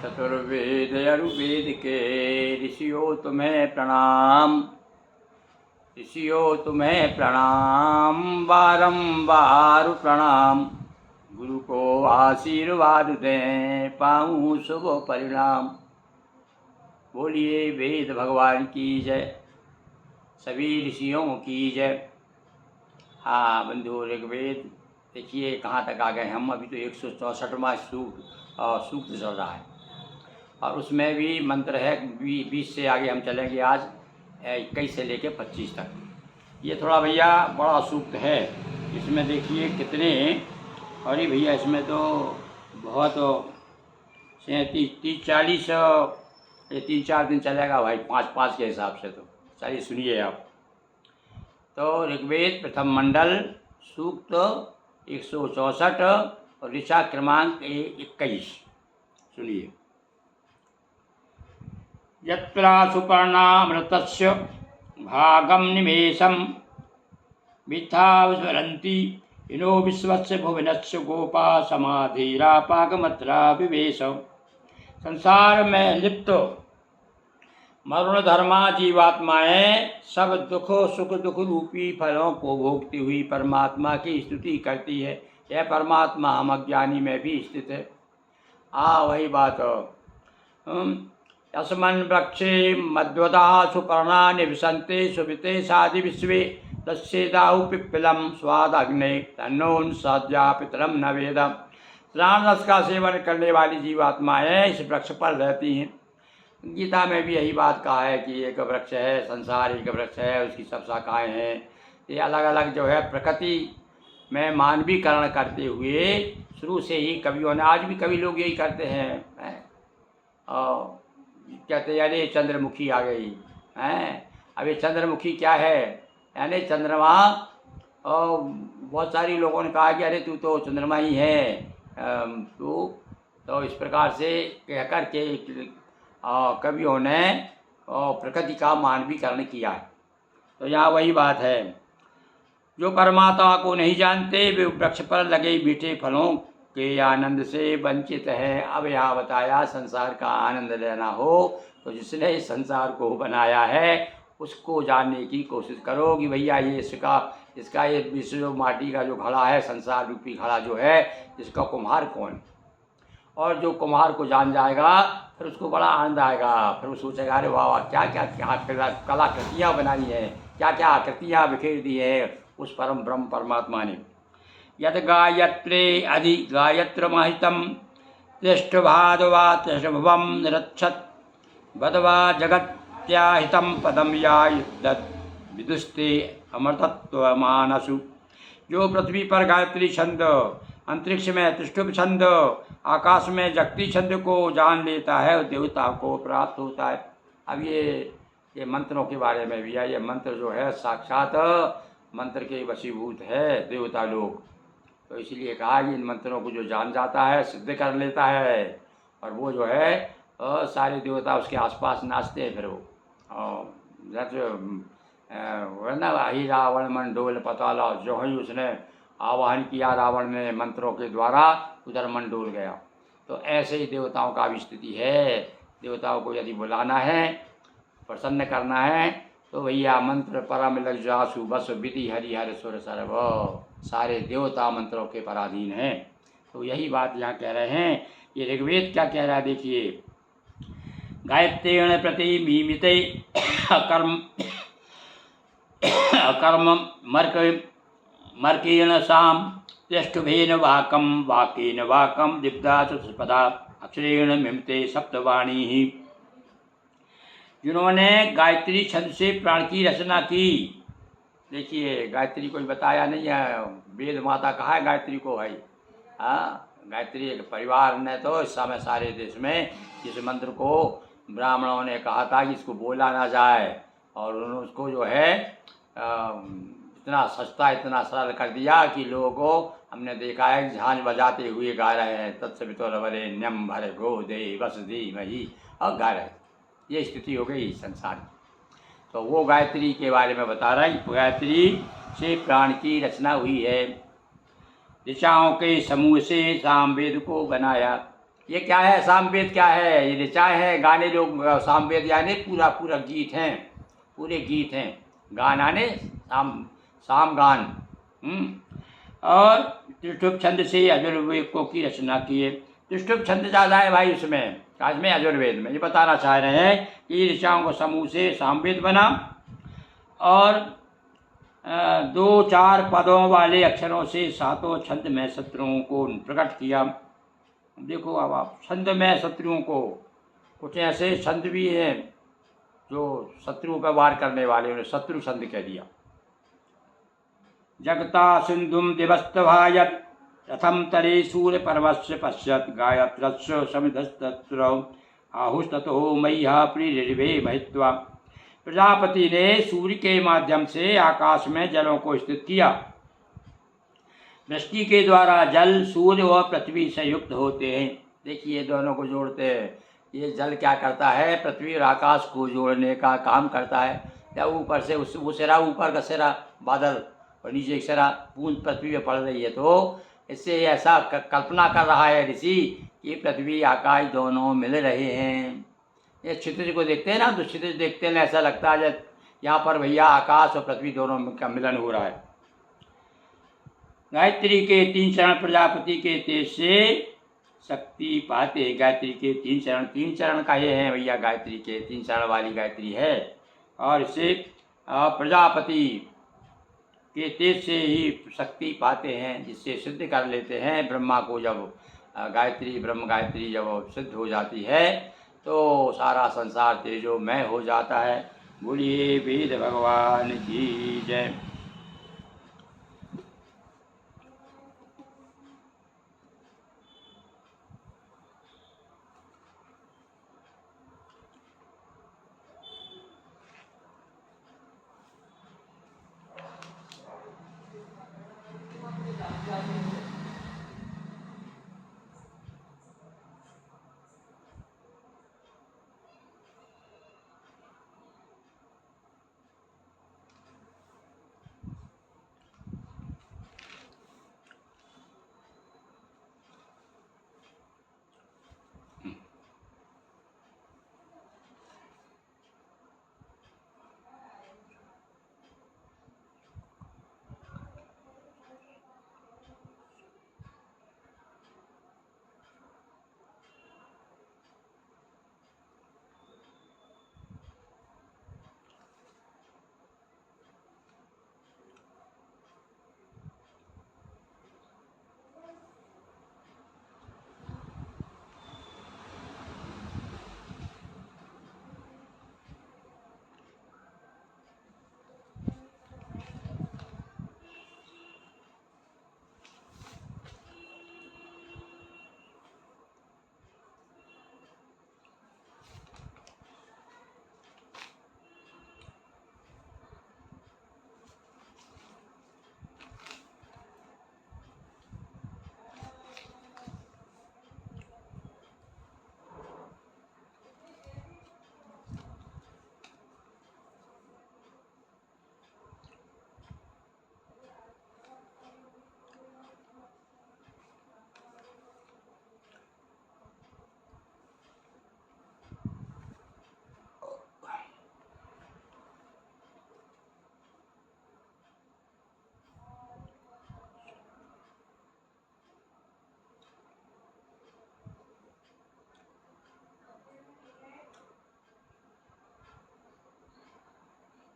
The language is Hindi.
चतुर्वेद अरुवेद के ऋषियों तुम्हें प्रणाम, ऋषियों तुम्हें प्रणाम, बारंबार प्रणाम। गुरु को आशीर्वाद दें, पाऊँ शुभ परिणाम। बोलिए वेद भगवान की जय, सभी ऋषियों की जय। हाँ बंधु, ऋग्वेद देखिए कहाँ तक आ गए हम। अभी तो 164वां सूक्त चल रहा है और उसमें भी मंत्र है 20 से आगे हम चलेंगे आज 21 से लेके 25 तक। ये थोड़ा भैया बड़ा सूक्त है। इसमें देखिए कितने, अरे भैया इसमें तो बहुत 30-40 3-4 दिन चलेगा भाई, 5-5 के हिसाब से। तो चलिए सुनिए आप। तो ऋग्वेद प्रथम मंडल सूक्त 164 और ऋचा क्रमांक 21 सुनिए। यत्रा सुपर्णामृतस्य भागम निमेषम मिथा विस्मरन्ति इनो विश्वस्य भुवनस्य गोपा समाधिरापाकमत्रा विवेश। संसार में लिप्त मरुण धर्मा जीवात्माएं सब दुख सुख दुख रूपी फलों को भोगती हुई परमात्मा की स्तुति करती है। यह परमात्मा हम अज्ञानी में भी स्थित है। वही बात। यस्मन् वृक्षे मध्वदा सुपर्णा निवसन्ते सुविते साधि विश्वे तस्येदाहु पिप्पलम स्वादग्ने तन्नोन्सज्जा पितरम न वेदम। प्राण रस का सेवन करने वाली जीवात्माएं इस वृक्ष पर रहती हैं। गीता में भी यही बात कहा है कि एक वृक्ष है, संसार एक वृक्ष है, उसकी सब शाखाएँ हैं। ये अलग अलग जो है प्रकृति में मानवीकरण करते हुए शुरू से ही कवियों ने, आज भी कवि लोग यही करते हैं। और कहते हैं अरे चंद्रमुखी आ गई हैं। अब ये चंद्रमुखी क्या है, यानी चंद्रमा। और बहुत सारी लोगों ने कहा कि अरे तू तो चंद्रमा ही है तू। तो इस प्रकार से कह कर के कवियों ने प्रकृति का मानवीकरण किया है। तो यहाँ वही बात है, जो परमात्मा को नहीं जानते वे वृक्ष पर लगे मीठे फलों के आनंद से वंचित है। अब यहाँ बताया संसार का आनंद लेना हो तो जिसने इस संसार को बनाया है उसको जानने की कोशिश करो कि भैया ये इसका ये विश्व माटी का जो घड़ा है, संसार रूपी घड़ा जो है, इसका कुम्हार कौन। और जो कुम्हार को जान जाएगा फिर उसको बड़ा आनंद आएगा। फिर वो सोचेगा अरे वाह क्या क्या कलाकृतियाँ बनाई हैं, क्या क्या आकृतियाँ बिखेर दी है उस परम ब्रह्म परमात्मा ने। यद गायत्रे अधि गायत्र महितम तिष्ठभादवा तिष्ठभुवं निरक्षत बदवा जगत्याहितं पदम या विदुस्ते अमृतत्वमानसु। जो पृथ्वी पर गायत्री छंद, अंतरिक्ष में तिष्ठुभ छंद, आकाश में जगती छंद को जान लेता है और देवता को प्राप्त होता है। अब ये मंत्रों के बारे में भी है। ये मंत्र जो है साक्षात मंत्र के वशीभूत है देवता लोग। तो इसलिए कहा कि इन मंत्रों को जो जान जाता है, सिद्ध कर लेता है, और वो जो है सारे देवता उसके आसपास नाचते हैं। फिर वो ना ही रावण मंडोल पताला, जो ही उसने आवाहन किया रावण ने मंत्रों के द्वारा, उधर मंडोल गया। तो ऐसे ही देवताओं का भी स्थिति है। देवताओं को यदि बुलाना है, प्रसन्न करना है, तो भैया मंत्र परम लग जासु बस विधि हरि हर सुर सर्व। सारे देवता मंत्रों के पराधीन हैं। तो यही बात यहाँ कह रहे हैं। ये ऋग्वेद क्या कह रहा है देखिए। गायत्रेण प्रति मीमिते अकर्म मर्केण साम तिष्ठुभेन वाकम वाकेन वाकम दिग्धा चतुष्पदा अक्षरेण मिमते सप्तवाणी ही। जिन्होंने गायत्री छंद से प्राण की रचना की। देखिए गायत्री कोई बताया नहीं है, वेद माता कहा है गायत्री को भाई। गायत्री एक परिवार ने तो इस समय सारे देश में इस मंत्र को ब्राह्मणों ने कहा था कि इसको बोला ना जाए, और उन्होंने उसको जो है इतना सस्ता इतना सरल कर दिया कि लोगों को हमने देखा है झांझ बजाते हुए गा रहे हैं तत्सवितुर्वरेण्यं भर्गो देवस्य धीमहि, और गा रहे हैं। ये स्थिति हो गई संसार की। तो वो गायत्री के बारे में बता रहे हैं। गायत्री से प्राण की रचना हुई है। ऋचाओं के समूह से सामवेद को बनाया। ये क्या है, सामवेद क्या है, ये ऋचाएँ हैं, गाने लोग सामवेद यानी पूरा पूरा गीत हैं, पूरे गीत हैं। गान यानी साम गान। और त्रिष्टुप छंद से यजुर्वेद की रचना की है। त्रिष्टुप छंद ज़्यादा है भाई उसमें, आज में यजुर्वेद में। ये बताना चाह रहे हैं कि ऋचाओं के समूह से सामवेद बना और 2-4 पदों वाले अक्षरों से 7 छंद में शत्रुओं को प्रकट किया। देखो अब आप छंद में शत्रुओं को, कुछ ऐसे छंद भी हैं जो शत्रु पर वार करने वाले, उन्हें शत्रु छंद कह दिया। जगता सिंधुम दिवस्तभायत रथम तरे सूर्य पर्वस्य पश्यत गायत्रस्य समिधस्तत्र आहुस्ततो मय्या प्रिरिवे महित्वा। प्रजापति ने सूर्य के माध्यम से आकाश में जलों को स्थित किया। वृष्टि के द्वारा जल सूर्य और पृथ्वी से युक्त होते हैं। देखिए दोनों को जोड़ते हैं। ये जल क्या करता है, पृथ्वी और आकाश को जोड़ने का काम करता है। या ऊपर से वो सिरा, ऊपर का सिरा बादल और नीचे एक सिरा बूंद पृथ्वी में पड़ रही है, तो इससे ऐसा कल्पना कर रहा है ऋषि कि पृथ्वी आकाश दोनों मिल रहे हैं। ये क्षितिज को देखते हैं ना, तो क्षितिज देखते हैं ऐसा लगता है जब यहाँ पर भैया आकाश और पृथ्वी दोनों का मिलन हो रहा है। गायत्री के 3 चरण प्रजापति के तेज से शक्ति पाते हैं। गायत्री के 3 चरण का ये है भैया, गायत्री के 3 चरण वाली गायत्री है। और इसे प्रजापति के तेज से ही शक्ति पाते हैं, जिससे सिद्ध कर लेते हैं ब्रह्मा को। जब गायत्री, ब्रह्म गायत्री जब सिद्ध हो जाती है तो सारा संसार तेजोमय हो जाता है। बोलिए वेद भगवान की जय।